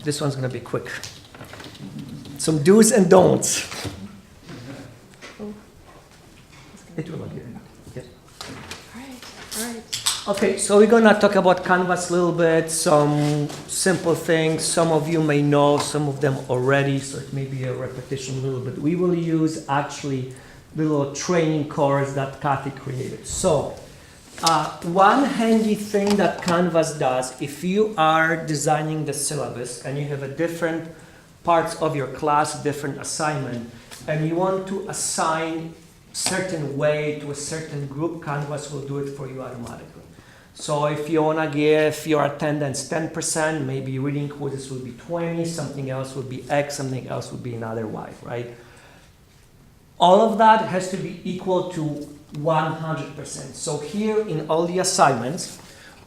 This one's going to be quick. Some do's and don'ts. It will be. Yes. All right. Okay, so we're going to talk about Canvas a little bit, some simple things. Some of you may know some of them already, so it may be a repetition a little bit. We will use actually the little training course that Cathy created. So one handy thing that Canvas does, if you are designing the syllabus and you have a different parts of your class, different assignment, and you want to assign certain way to a certain group, Canvas will do it for you automatically. So if you want to give your attendance 10%, maybe reading quizzes will be 20, something else would be X, something else would be another Y, right? All of that has to be equal to 100%. So here in all the assignments,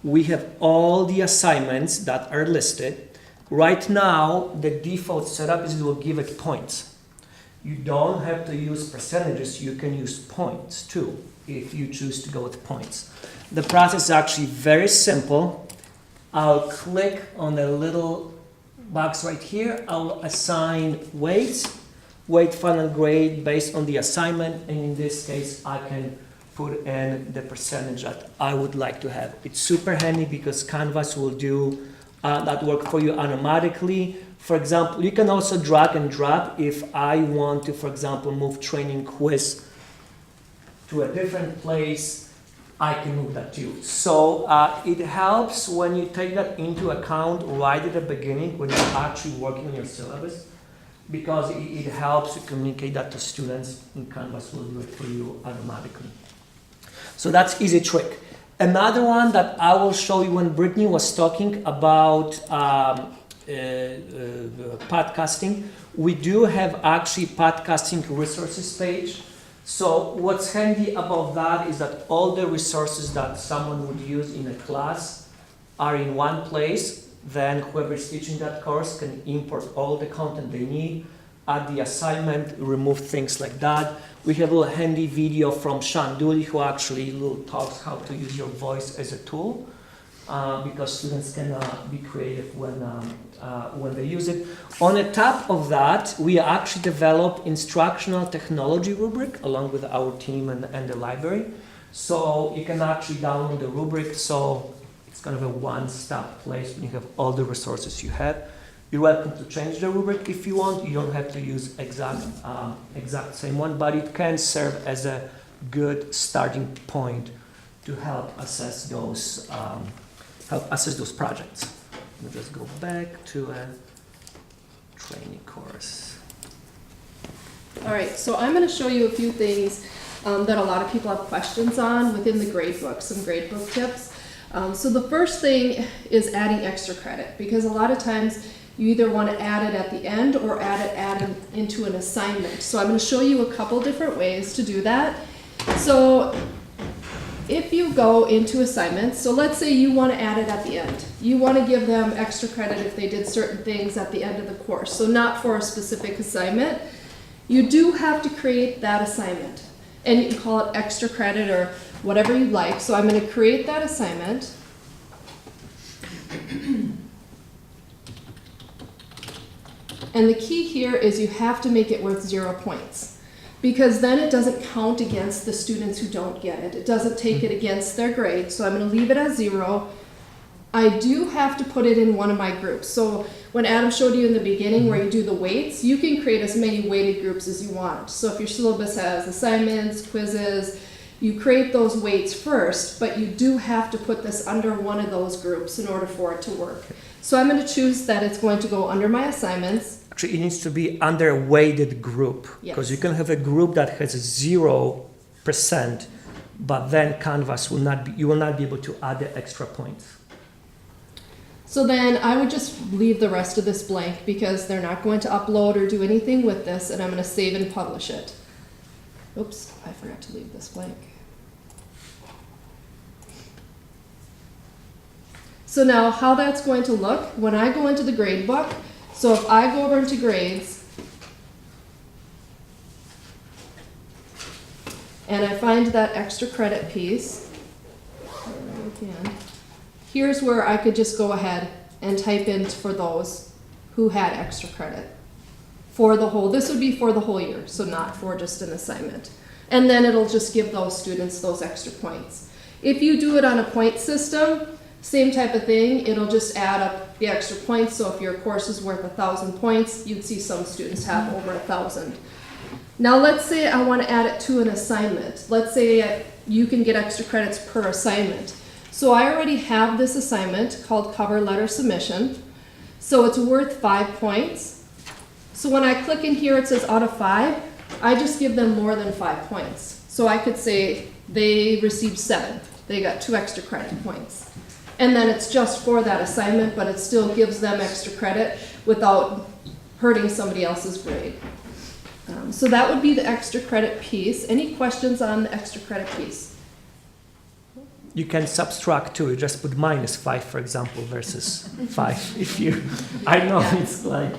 we have all the assignments that are listed. Right now, the default setup is it will give it points. You don't have to use percentages, you can use points too, if you choose to go with points. The process is actually very simple. I'll click on the little box right here. I'll assign weights, weight final grade based on the assignment, and in this case, I can put in the percentage that I would like to have. It's super handy because Canvas will do that work for you automatically. For example, you can also drag and drop if I want to, for example, move training quiz to a different place. I can move that too. So it helps when you take that into account right at the beginning when you're actually working on your syllabus, because it helps to communicate that to students, and Canvas will do it for you automatically. So that's easy trick. Another one that I will show you when Brittany was talking about podcasting, we do have actually podcasting resources page. So what's handy about that is that all the resources that someone would use in a class are in one place. Then whoever's teaching that course can import all the content they need, add the assignment, remove things like that. We have a little handy video from Sean Dooley who actually talks how to use your voice as a tool, because students can be creative when they use it. On the top of that, we actually developed instructional technology rubric along with our team and the library. So you can actually download the rubric. So it's kind of a one-stop place when you have all the resources you have. You're welcome to change the rubric if you want. You don't have to use exact same one, but it can serve as a good starting point to help assess those projects. Let me just go back to a training course. All right, so I'm going to show you a few things that a lot of people have questions on within the gradebook, some gradebook tips. So the first thing is adding extra credit, because a lot of times you either want to add it at the end or add it into an assignment. So I'm going to show you a couple different ways to do that. So if you go into assignments, so let's say you want to add it at the end. You want to give them extra credit if they did certain things at the end of the course. So not for a specific assignment. You do have to create that assignment. And you can call it extra credit or whatever you'd like. So I'm going to create that assignment. And the key here is you have to make it worth 0 points, because then it doesn't count against the students who don't get it. It doesn't take it against their grade. So I'm going to leave it as 0. I do have to put it in one of my groups. So when Adam showed you in the beginning where you do the weights, you can create as many weighted groups as you want. So if your syllabus has assignments, quizzes, you create those weights first, but you do have to put this under one of those groups in order for it to work. So I'm going to choose that it's going to go under my assignments. Actually, it needs to be under a weighted group, because you can have a group that has 0%, but then Canvas will not be, you will not be able to add the extra points. So then I would just leave the rest of this blank, because they're not going to upload or do anything with this, and I'm going to save and publish it. Oops, I forgot to leave this blank. So now how that's going to look, when I go into the grade book, so if I go over into grades, and I find that extra credit piece, here's where I could just go ahead and type in for those who had extra credit for the whole, this would be for the whole year, so not for just an assignment. And then it'll just give those students those extra points. If you do it on a point system, same type of thing, it'll just add up the extra points. So if your course is worth 1,000 points, you'd see some students have over 1,000. Now let's say I want to add it to an assignment. Let's say you can get extra credits per assignment. So I already have this assignment called cover letter submission. So it's worth 5 points. So when I click in here, it says out of 5, I just give them more than 5 points. So I could say they received 7. They got 2 extra credit points. And then it's just for that assignment, but it still gives them extra credit without hurting somebody else's grade. So that would be the extra credit piece. Any questions on the extra credit piece? You can subtract too. You just put -5, for example, versus 5. If you, I know it's like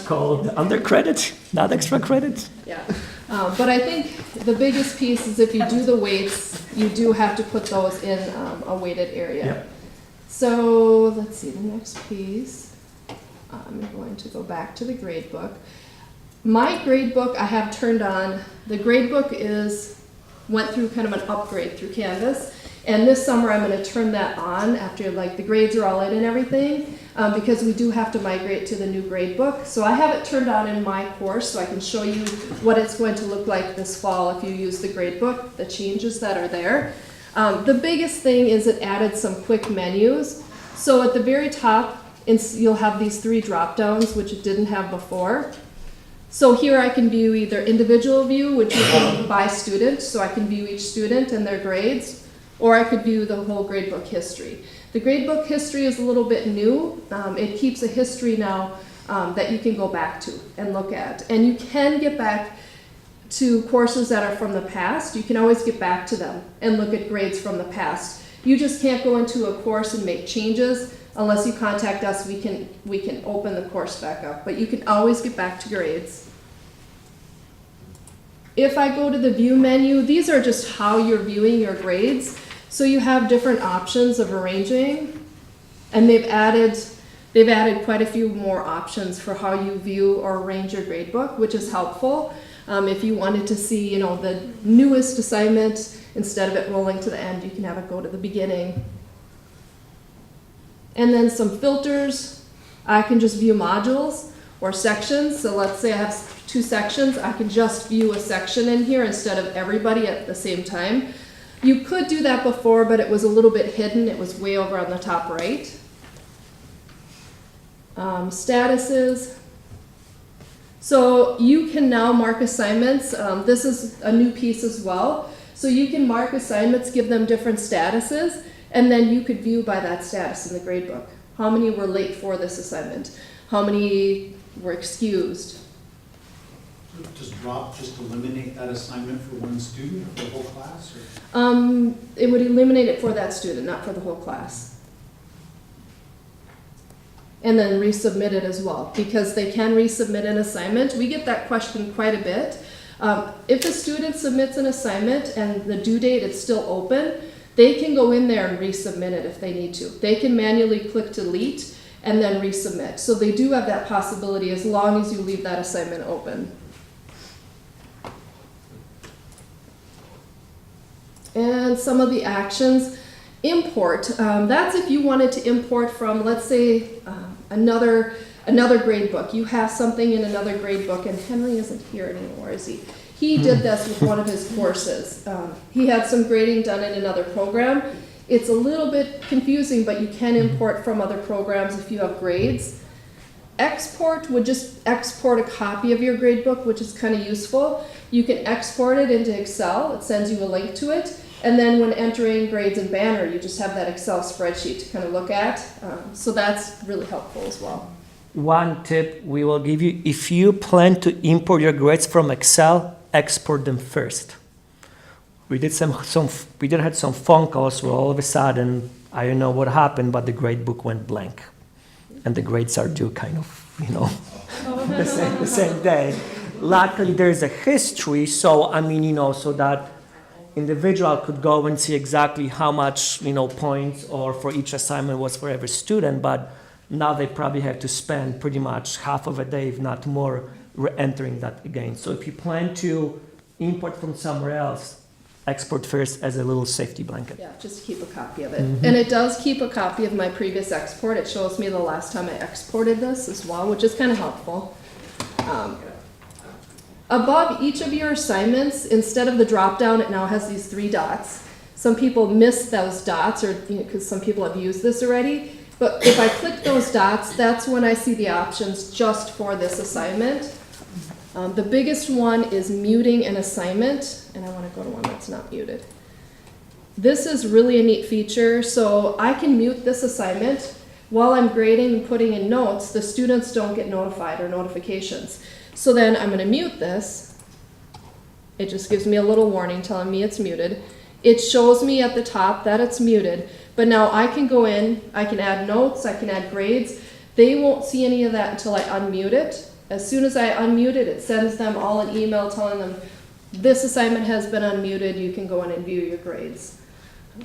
called under credit, not extra credit. Yeah. But I think the biggest piece is if you do the weights, you do have to put those in a weighted area. Yep. So let's see the next piece. I'm going to go back to the grade book. My grade book I have turned on. The grade book went through kind of an upgrade through Canvas. And this summer I'm going to turn that on after like the grades are all in and everything, because we do have to migrate to the new grade book. So I have it turned on in my course so I can show you what it's going to look like this fall if you use the grade book, the changes that are there. The biggest thing is it added some quick menus. So at the very top, you'll have these 3 drop downs, which it didn't have before. So here I can view either individual view, which is by student, so I can view each student and their grades, or I could view the whole gradebook history. The gradebook history is a little bit new. It keeps a history now that you can go back to and look at. And you can get back to courses that are from the past. You can always get back to them and look at grades from the past. You just can't go into a course and make changes. Unless you contact us, we can open the course back up. But you can always get back to grades. If I go to the view menu, these are just how you're viewing your grades. So you have different options of arranging, and they've added quite a few more options for how you view or arrange your grade book, which is helpful. If you wanted to see, the newest assignment, instead of it rolling to the end, you can have it go to the beginning. And then some filters. I can just view modules or sections. So let's say I have 2 sections. I can just view a section in here instead of everybody at the same time. You could do that before, but it was a little bit hidden. It was way over on the top right. Statuses. So you can now mark assignments. This is a new piece as well. So you can mark assignments, give them different statuses, and then you could view by that status in the gradebook. How many were late for this assignment? How many were excused? Does drop just eliminate that assignment for one student or for the whole class? Or? It would eliminate it for that student, not for the whole class. And then resubmit it as well, because they can resubmit an assignment. We get that question quite a bit. If a student submits an assignment and the due date is still open, they can go in there and resubmit it if they need to. They can manually click delete and then resubmit. So they do have that possibility as long as you leave that assignment open. And some of the actions. Import. That's if you wanted to import from, let's say, another grade book. You have something in another grade book, and Henry isn't here anymore, is he? He did this with one of his courses. He had some grading done in another program. It's a little bit confusing, but you can import from other programs if you have grades. Export would just export a copy of your grade book, which is kind of useful. You can export it into Excel. It sends you a link to it. And then when entering grades in Banner, you just have that Excel spreadsheet to kind of look at. So that's really helpful as well. One tip we will give you, if you plan to import your grades from Excel, export them first. We did had some phone calls where all of a sudden, I don't know what happened, but the grade book went blank. And the grades are due kind of, the same day. Luckily, there's a history, so so that individual could go and see exactly how much, points or for each assignment was for every student, but Now they probably have to spend pretty much half of a day, if not more, re-entering that again. So if you plan to import from somewhere else, export first as a little safety blanket. Yeah, just keep a copy of it. And it does keep a copy of my previous export. It shows me the last time I exported this as well, which is kind of helpful. Above each of your assignments, instead of the drop-down, it now has these 3 dots. Some people miss those dots, or because some people have used this already. But if I click those dots, that's when I see the options just for this assignment. The biggest one is muting an assignment, and I want to go to one that's not muted. This is really a neat feature, so I can mute this assignment. While I'm grading and putting in notes, the students don't get notified or notifications. So then I'm going to mute this. It just gives me a little warning telling me it's muted. It shows me at the top that it's muted, but now I can go in, I can add notes, I can add grades. They won't see any of that until I unmute it. As soon as I unmute it, it sends them all an email telling them this assignment has been unmuted, you can go in and view your grades.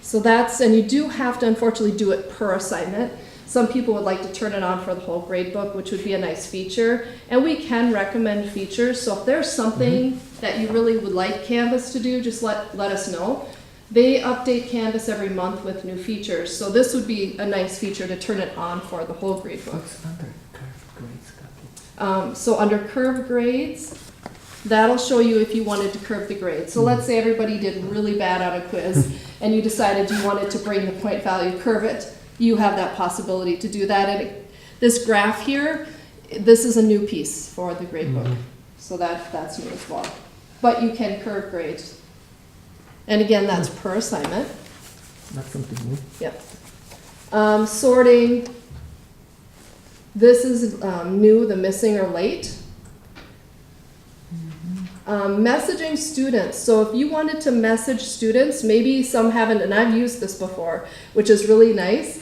So that's, and you do have to unfortunately do it per assignment. Some people would like to turn it on for the whole grade book, which would be a nice feature. And we can recommend features, so if there's something that you really would like Canvas to do, just let us know. They update Canvas every month with new features, so this would be a nice feature to turn it on for the whole grade book. What's under curved grades, Cathy? So under curve grades, that'll show you if you wanted to curve the grade. So let's say everybody did really bad on a quiz and you decided you wanted to bring the point value, curve it. You have that possibility to do that. And this graph here, this is a new piece for the grade book. So that's new as well. But you can curve grades. And again, that's per assignment. That's something new. Yep. Sorting. This is new, the missing or late. Messaging students. So if you wanted to message students, maybe some haven't, and I've used this before, which is really nice.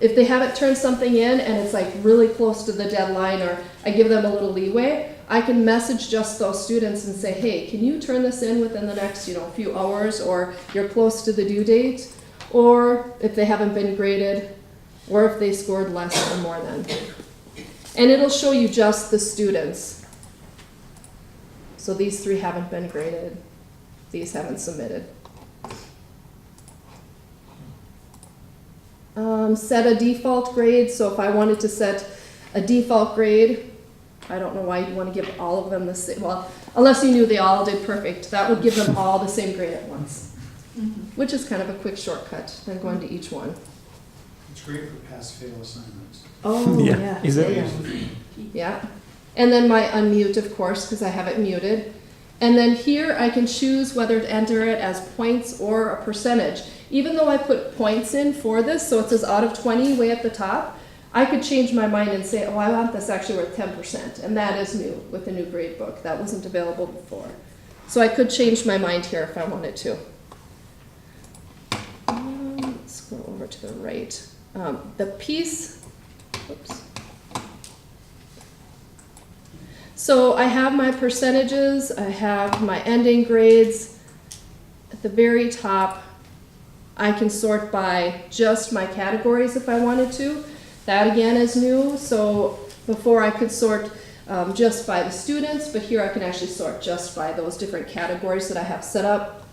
If they haven't turned something in and it's like really close to the deadline, or I give them a little leeway, I can message just those students and say, hey, can you turn this in within the next, few hours, or you're close to the due date, or if they haven't been graded, or if they scored less or more than. And it'll show you just the students. So these 3 haven't been graded. These haven't submitted. Set a default grade. So if I wanted to set a default grade, I don't know why you'd want to give all of them the same. Well, unless you knew they all did perfect. That would give them all the same grade at once, which is kind of a quick shortcut than going to each one. It's great for pass-fail assignments. Oh, Yeah. yeah. Is it? Yeah. And then my unmute, of course, because I have it muted. And then here I can choose whether to enter it as points or a percentage. Even though I put points in for this, so it says out of 20 way at the top, I could change my mind and say, oh, I want this actually worth 10%. And that is new with the new grade book. That wasn't available before. So I could change my mind here if I wanted to. Let's go over to the right. The piece, oops. So I have my percentages, I have my ending grades. At the very top, I can sort by just my categories if I wanted to. That again is new. So before I could sort just by the students, but here I can actually sort just by those different categories that I have set up.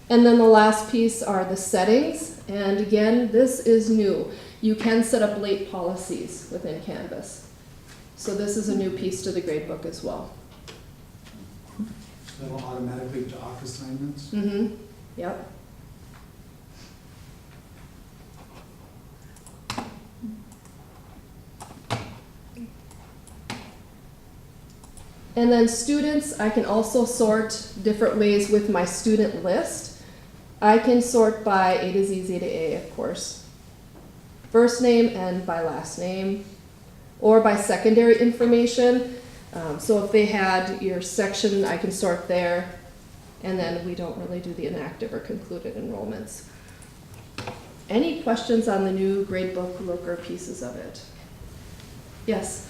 And then the last piece are the settings. And again, this is new. You can set up late policies within Canvas. So this is a new piece to the gradebook as well. That'll automatically dock assignments? Mm-hmm. Yep. And then students, I can also sort different ways with my student list. I can sort by A to Z, Z to A, of course. First name and by last name. Or by secondary information. So if they had your section, I can sort there. And then we don't really do the inactive or concluded enrollments. Any questions on the new gradebook looker pieces of it? Yes?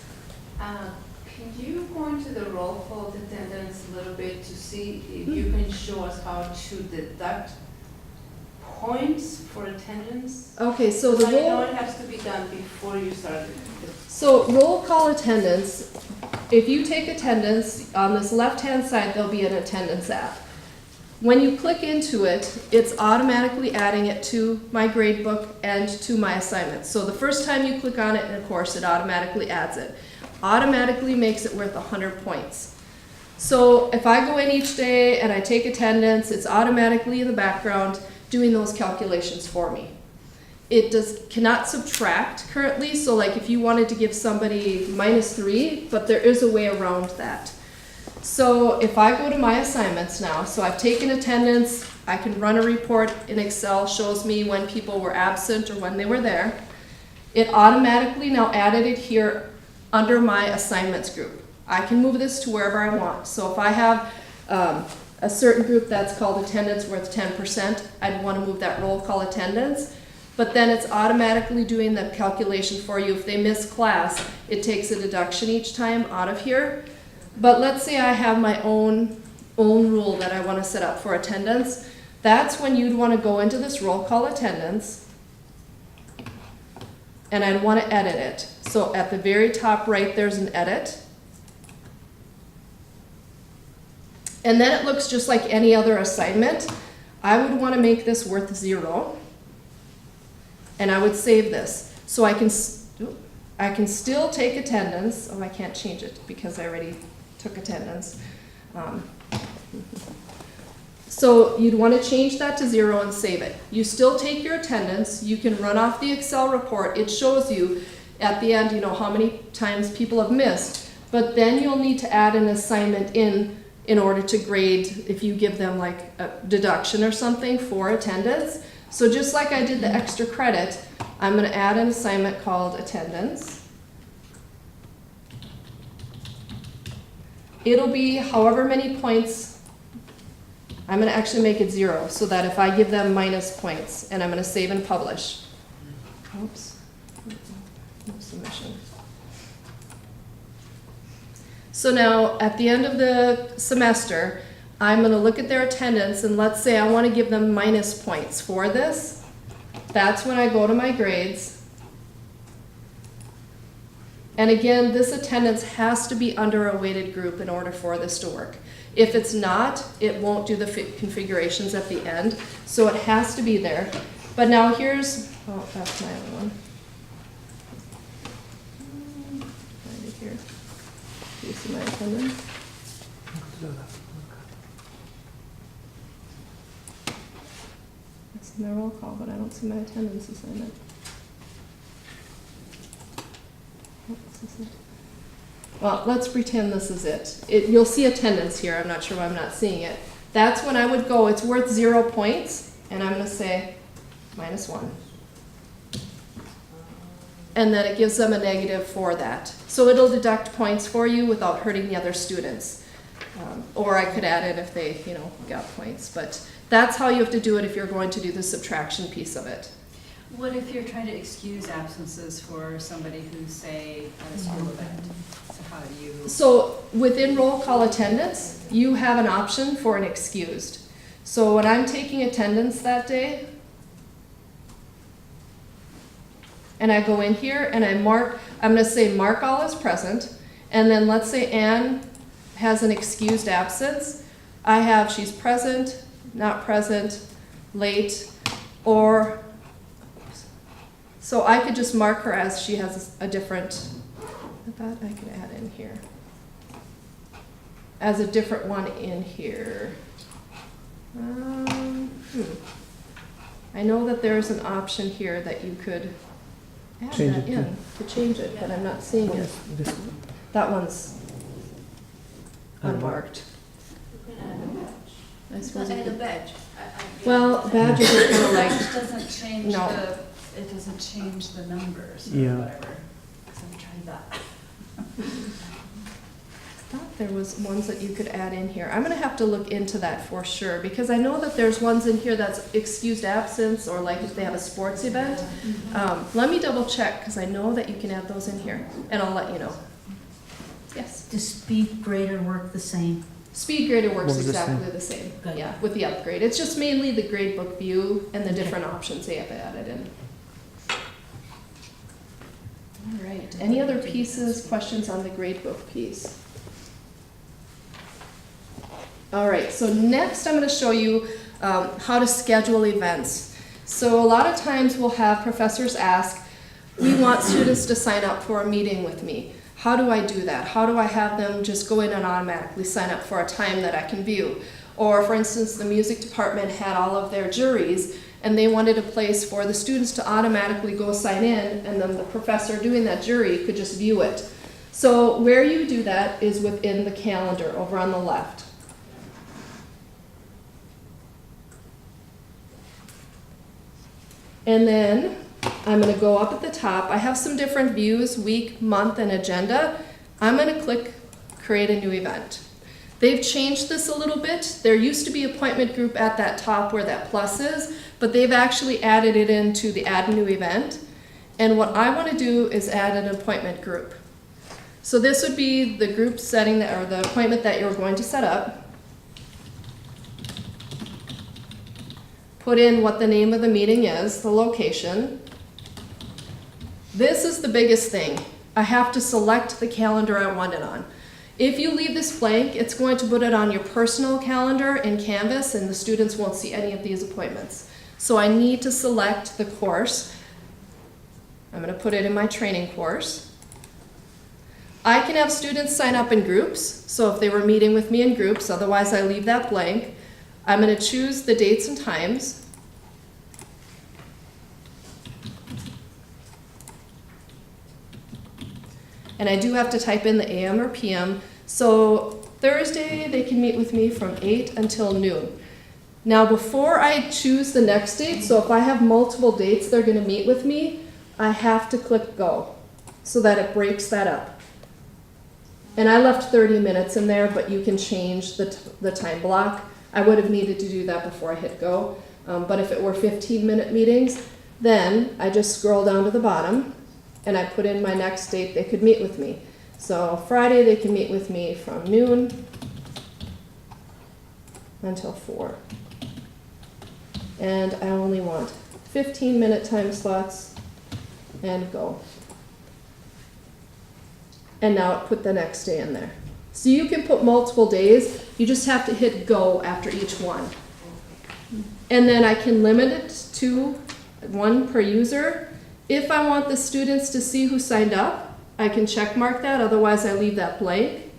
Can you go into the roll call attendance a little bit to see if you can show us how to deduct points for attendance? Okay, so the I know roll, it has to be done before you start. so roll call attendance, if you take attendance, on this left-hand side, there'll be an attendance app. When you click into it, it's automatically adding it to my grade book and to my assignments. So the first time you click on it, and of course, it automatically adds it. Automatically makes it worth 100 points. So if I go in each day and I take attendance, it's automatically in the background doing those calculations for me. It cannot subtract currently, so like if you wanted to give somebody -3, but there is a way around that. So if I go to my assignments now, so I've taken attendance, I can run a report in Excel, shows me when people were absent or when they were there. It automatically now added it here under my assignments group. I can move this to wherever I want. So if I have a certain group that's called attendance worth 10%, I'd want to move that roll call attendance. But then it's automatically doing the calculation for you. If they miss class, it takes a deduction each time out of here. But let's say I have my own rule that I want to set up for attendance. That's when you'd want to go into this roll call attendance, and I'd want to edit it. So at the very top right, there's an edit. And then it looks just like any other assignment. I would want to make this worth 0. And I would save this. So I can still take attendance. Oh, I can't change it because I already took attendance. So you'd want to change that to 0 and save it. You still take your attendance. You can run off the Excel report. It shows you at the end, how many times people have missed. But then you'll need to add an assignment in order to grade if you give them like a deduction or something for attendance. So just like I did the extra credit, I'm going to add an assignment called attendance. It'll be however many points. I'm going to actually make it 0 so that if I give them minus points, and I'm going to save and publish. Oops. No submission. So now at the end of the semester, I'm going to look at their attendance, and let's say I want to give them minus points for this. That's when I go to my grades. And again, this attendance has to be under a weighted group in order for this to work. If it's not, it won't do the configurations at the end. So it has to be there. But now here's, oh, that's my other one. Find it here. Do you see my attendance? That's my roll call, but I don't see my attendance assignment. Oh, is this it? Well, let's pretend this is it. You'll see attendance here. I'm not sure why I'm not seeing it. That's when I would go, it's worth 0 points, and I'm going to say -1. And then it gives them a negative for that. So it'll deduct points for you without hurting the other students. Or I could add in if they, got points. But that's how you have to do it if you're going to do the subtraction piece of it. What if you're trying to excuse absences for somebody who's, say, at a school event? So how do you? So within roll call attendance, you have an option for an excused. So when I'm taking attendance that day, and I go in here and I'm going to say mark all as present, and then let's say Anne has an excused absence. I have she's present, not present, late, or so I could just mark her as she has a different, I thought I could add in here, as a different one in here. I know that there's an option here that you could add Change that it in to change it, but I'm not seeing it. That one's unmarked. You can add a badge. I It's suppose not you add a could- badge. Well, badges are kind of like, It doesn't change No. it doesn't change the numbers or Yeah. whatever. Because I've tried that. I thought there was ones that you could add in here. I'm gonna have to look into that for sure, because I know that there's ones in here that's excused absence, or like if they have a sports event. Let me double check, because I know that you can add those in here, and I'll let you know. Yes? Does speed grader work the same? Speed Grader works What was the exactly the same, Good. yeah, with the upgrade. It's just mainly the gradebook view and the different options they have added in. All right, any other pieces, questions on the gradebook piece? All right, so next I'm going to show you how to schedule events. So a lot of times we'll have professors ask, we want students to sign up for a meeting with me. How do I do that? How do I have them just go in and automatically sign up for a time that I can view? Or for instance, the music department had all of their juries and they wanted a place for the students to automatically go sign in, and then the professor doing that jury could just view it. So where you do that is within the calendar over on the left. And then I'm going to go up at the top. I have some different views, week, month, and agenda. I'm going to click Create a New Event. They've changed this a little bit. There used to be appointment group at that top where that plus is, but they've actually added it into the Add New Event. And what I want to do is add an appointment group. So this would be the group setting that, or the appointment that you're going to set up. Put in what the name of the meeting is, the location. This is the biggest thing. I have to select the calendar I want it on. If you leave this blank, it's going to put it on your personal calendar in Canvas, and the students won't see any of these appointments. So I need to select the course. I'm going to put it in my training course. I can have students sign up in groups, so if they were meeting with me in groups, otherwise I leave that blank. I'm going to choose the dates and times. And I do have to type in the AM or PM. So Thursday, they can meet with me from 8 until noon. Now before I choose the next date, so if I have multiple dates they're going to meet with me, I have to click Go so that it breaks that up. And I left 30 minutes in there, but you can change the time block. I would have needed to do that before I hit Go. But if it were 15-minute meetings, then I just scroll down to the bottom and I put in my next date they could meet with me. So Friday they can meet with me from noon until 4. And I only want 15-minute time slots, and Go. And now it put the next day in there. So you can put multiple days, you just have to hit Go after each one. And then I can limit it to 1 per user. If I want the students to see who signed up, I can check mark that, otherwise I leave that blank.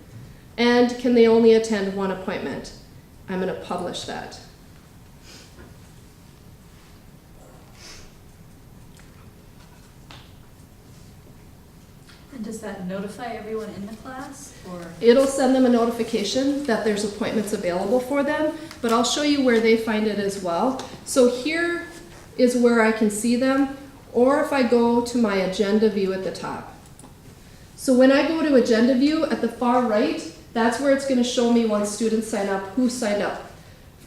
And can they only attend 1 appointment? I'm going to publish that. And does that notify everyone in the class, or? It'll send them a notification that there's appointments available for them, but I'll show you where they find it as well. So here is where I can see them, or if I go to my agenda view at the top. So when I go to agenda view at the far right, that's where it's going to show me once students sign up, who signed up.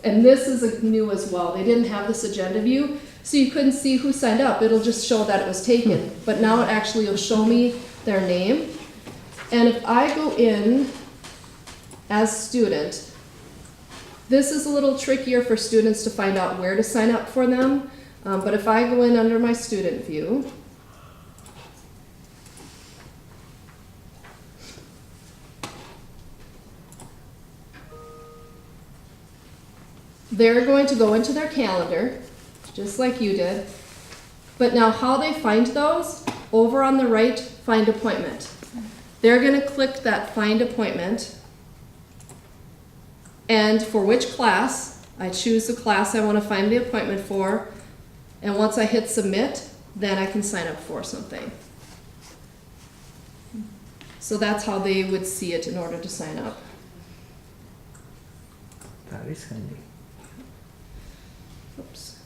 And this is new as well. They didn't have this agenda view, so you couldn't see who signed up. It'll just show that it was taken. But now it actually will show me their name. And if I go in as student, this is a little trickier for students to find out where to sign up for them. But if I go in under my student view, they're going to go into their calendar, just like you did. But now how they find those, over on the right, find appointment. They're going to click that find appointment. And for which class, I choose the class I want to find the appointment for. And once I hit submit, then I can sign up for something. So that's how they would see it in order to sign up. That is handy. Oops,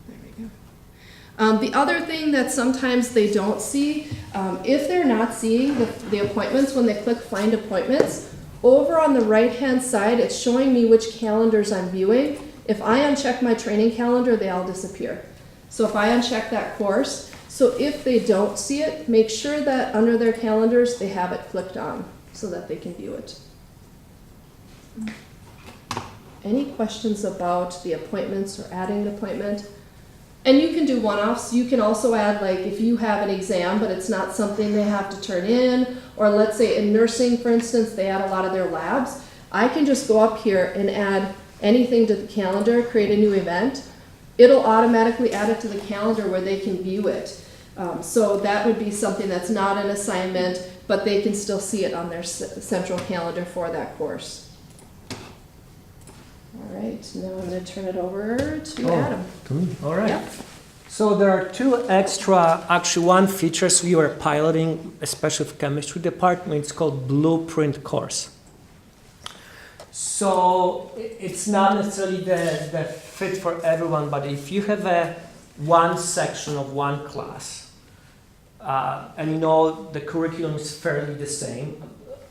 there we go. The other thing that sometimes they don't see, if they're not seeing the appointments when they click find appointments, over on the right-hand side, it's showing me which calendars I'm viewing. If I uncheck my training calendar, they all disappear. So if I uncheck that course, so if they don't see it, make sure that under their calendars, they have it clicked on so that they can view it. Any questions about the appointments or adding an appointment? And you can do one-offs. You can also add, like, if you have an exam, but it's not something they have to turn in, or let's say in nursing, for instance, they add a lot of their labs. I can just go up here and add anything to the calendar, create a new event. It'll automatically add it to the calendar where they can view it. So that would be something that's not an assignment, but they can still see it on their central calendar for that course. All right, now I'm going to turn it over to Adam. To me, all right. Yep. So there are two extra, actually one features we were piloting, especially for chemistry department. It's called Blueprint course. So it's not necessarily the fit for everyone, but if you have one section of one class, and you know the curriculum is fairly the same,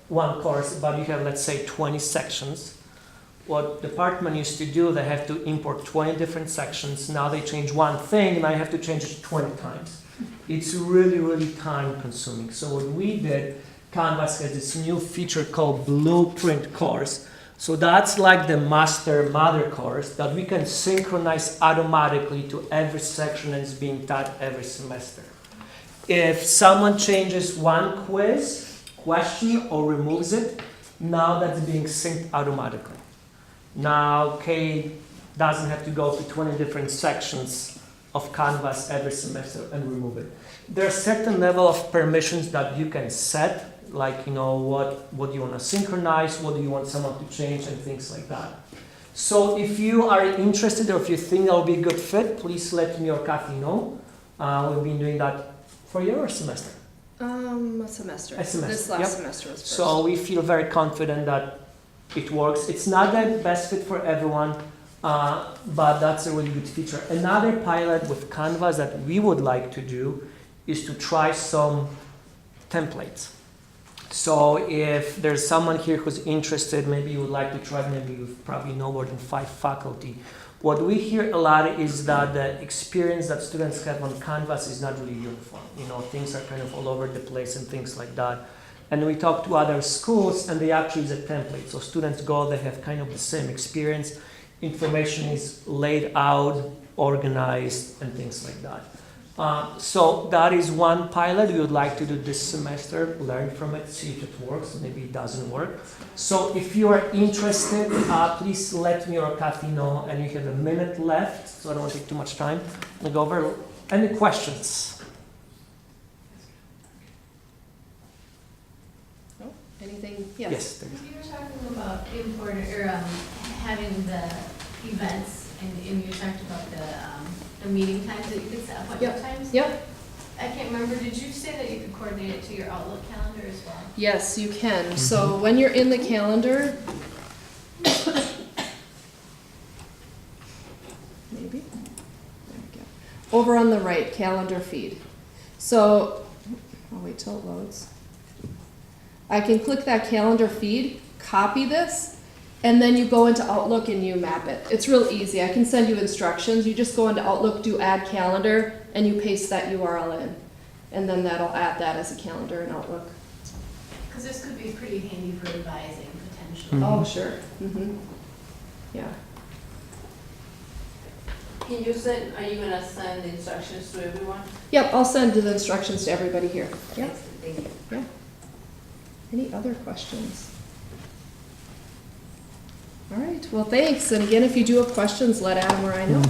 one course, but you have, let's say, 20 sections. What the department used to do, they have to import 20 different sections. Now they change one thing, and I have to change it 20 times. It's really, really time consuming. So what we did, Canvas has this new feature called Blueprint course. So that's like the master mother course that we can synchronize automatically to every section that is being taught every semester. If someone changes one question, or removes it, now that's being synced automatically. Now, Kay doesn't have to go to 20 different sections of Canvas every semester and remove it. There are certain level of permissions that you can set, like, you know, what do you want to synchronize, what do you want someone to change, and things like that. So if you are interested, or if you think that will be a good fit, please let me or Cathy know. We've been doing that for your semester. A semester. A semester, This last yep. semester was first. So we feel very confident that it works. It's not the best fit for everyone, but that's a really good feature. Another pilot with Canvas that we would like to do is to try some templates. So if there's someone here who's interested, maybe you would like to try, maybe you probably know more than 5 faculty. What we hear a lot is that the experience that students have on Canvas is not really uniform. You know, things are kind of all over the place and things like that. And we talk to other schools, and they actually use a template. So students go, they have kind of the same experience. Information is laid out, organized, and things like that. So that is one pilot we would like to do this semester, learn from it, see if it works, maybe it doesn't work. So if you are interested, please let me or Cathy know, and you have a minute left, so I don't want to take too much time. We'll go over any questions. Anything? Yes. Yes, there is. You were talking about important, or having the events, and you talked about the meeting times that you could set, appointment times? Yep. I can't remember, did you say that you could coordinate it to your Outlook calendar as well? Yes, you can. So when you're in the calendar, maybe, there we go. Over on the right, calendar feed. So, I'll wait till it loads. I can click that calendar feed, copy this, and then you go into Outlook and you map it. It's real easy. I can send you instructions. You just go into Outlook, do add calendar, and you paste that URL in. And then that'll add that as a calendar in Outlook. Because this could be pretty handy for advising potentially. Mhm. Oh, sure. Yeah. Can you send, are you gonna send the instructions to everyone? Yep, I'll send the instructions to everybody here. Yep. Thank you. Yeah. Any other questions? All right, well, thanks. And again, if you do have questions, let Adam or I know.